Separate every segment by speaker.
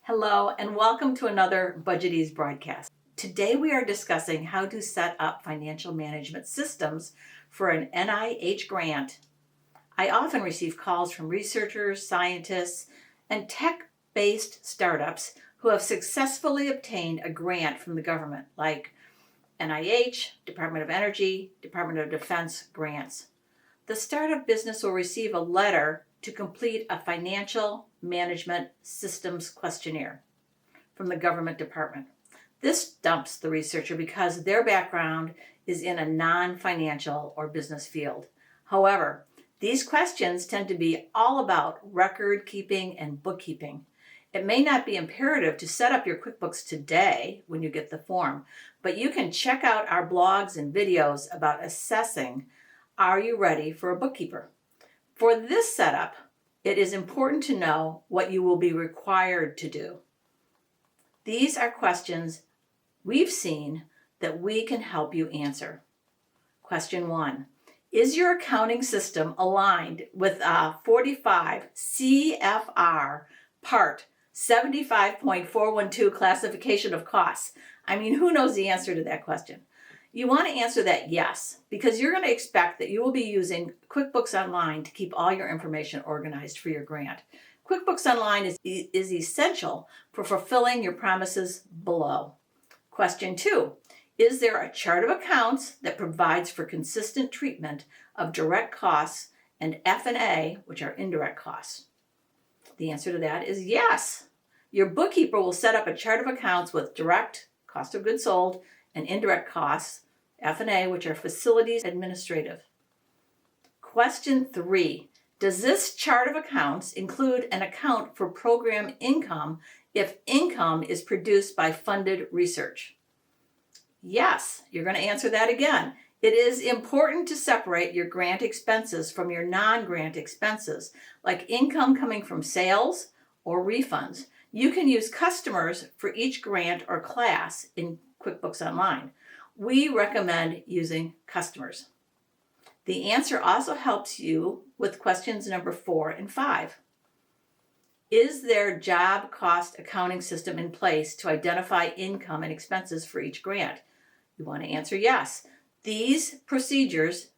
Speaker 1: Hello and welcome to another BudgetEase broadcast. Today we are discussing how to set up financial management systems for an NIH grant. I often receive calls from researchers, scientists, and tech-based startups who have successfully obtained a grant from the government, like NIH, Department of Energy, Department of Defense grants. The startup business will receive a letter to complete a financial management systems questionnaire from the government department. This stumps the researcher because their background is in a non-financial or business field. However, these questions tend to be all about record keeping and bookkeeping. It may not be imperative to set up your QuickBooks today when you get the form, but you can check out our blogs and videos about assessing, are you ready for a bookkeeper? For this setup, it is important to know what you will be required to do. These are questions we've seen that we can help you answer. Question 1. Is your accounting system aligned with a 45 CFR Part 75.412 classification of costs? I mean, who knows the answer to that question? You want to answer that yes, because you're going to expect that you will be using QuickBooks Online to keep all your information organized for your grant. QuickBooks Online is essential for fulfilling your promises below. Question 2, is there a chart of accounts that provides for consistent treatment of direct costs and F&A, which are indirect costs? The answer to that is yes. Your bookkeeper will set up a chart of accounts with direct cost of goods sold and indirect costs, F&A, which are facilities administrative. Question 3, does this chart of accounts include an account for program income if income is produced by funded research? Yes, you're going to answer that again. It is important to separate your grant expenses from your non-grant expenses, like income coming from sales or refunds. You can use customers for each grant or class in QuickBooks Online. We recommend using customers. The answer also helps you with questions number 4 and 5. Is there job cost accounting system in place to identify income and expenses for each grant? You want to answer yes. These procedures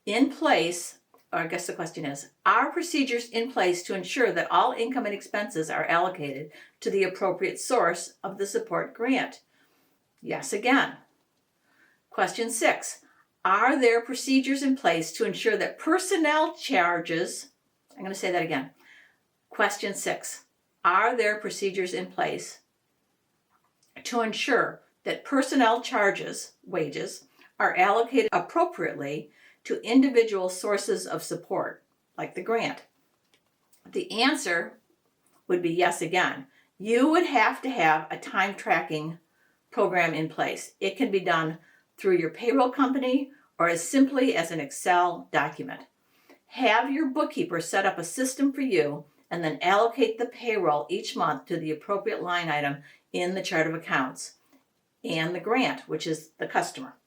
Speaker 1: in place, or I guess the question is, are procedures in place to ensure that all income and expenses are allocated to the appropriate source of the support grant? Yes, again. Question 6, are there procedures in place to ensure that personnel charges, I'm going to say that again. Question 6, are there procedures in place to ensure that personnel charges, wages, are allocated appropriately to individual sources of support, like the grant? The answer would be yes again. You would have to have a time tracking program in place. It can be done through your payroll company or as simply as an Excel document. Have your bookkeeper set up a system for you and then allocate the payroll each month to the appropriate line item in the chart of accounts and the grant, which is the customer.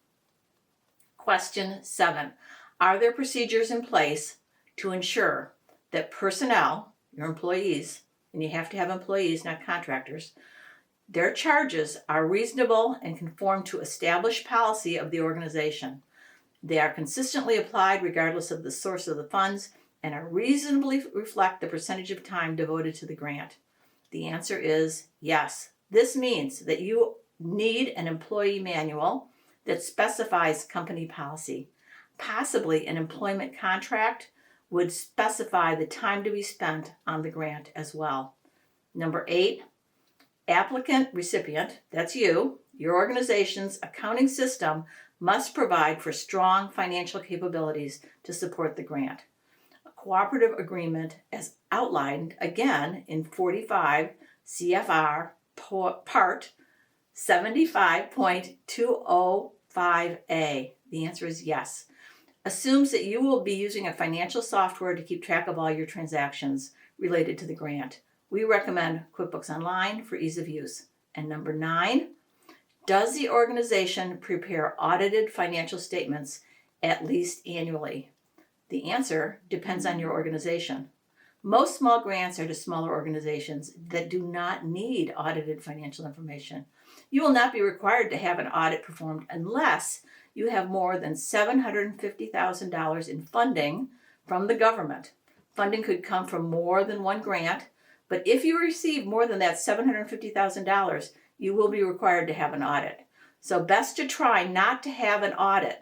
Speaker 1: Question 7, are there procedures in place to ensure that personnel, your employees, and you have to have employees, not contractors, their charges are reasonable and conform to established policy of the organization? They are consistently applied regardless of the source of the funds and are reasonably reflect the percentage of time devoted to the grant. The answer is yes. This means that you need an employee manual that specifies company policy. Possibly an employment contract would specify the time to be spent on the grant as well. Number 8, applicant recipient, that's you, your organization's accounting system must provide for strong financial capabilities to support the grant. A cooperative agreement, as outlined again in 45 CFR Part 75.205A, the answer is yes, assumes that you will be using a financial software to keep track of all your transactions related to the grant. We recommend QuickBooks Online for ease of use. And number 9, does the organization prepare audited financial statements at least annually? The answer depends on your organization. Most small grants are to smaller organizations that do not need audited financial information. You will not be required to have an audit performed unless you have more than $750,000 in funding from the government. Funding could come from more than one grant, but if you receive more than that $750,000, you will be required to have an audit. So best to try not to have an audit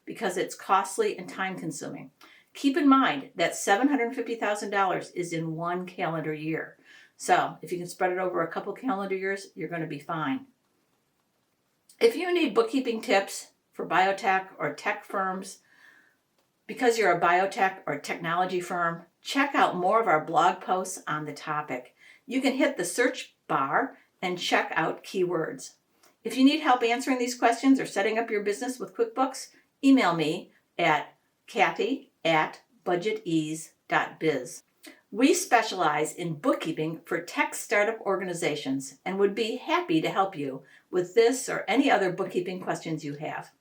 Speaker 1: because it's costly and time-consuming. Keep in mind that $750,000 is in one calendar year. So if you can spread it over a couple calendar years, you're going to be fine. If you need bookkeeping tips for biotech or tech firms, because you're a biotech or technology firm, check out more of our blog posts on the topic. You can hit the search bar and check out keywords. If you need help answering these questions or setting up your business with QuickBooks, email me at Kathy@BudgetEase.biz. We specialize in bookkeeping for tech startup organizations and would be happy to help you with this or any other bookkeeping questions you have.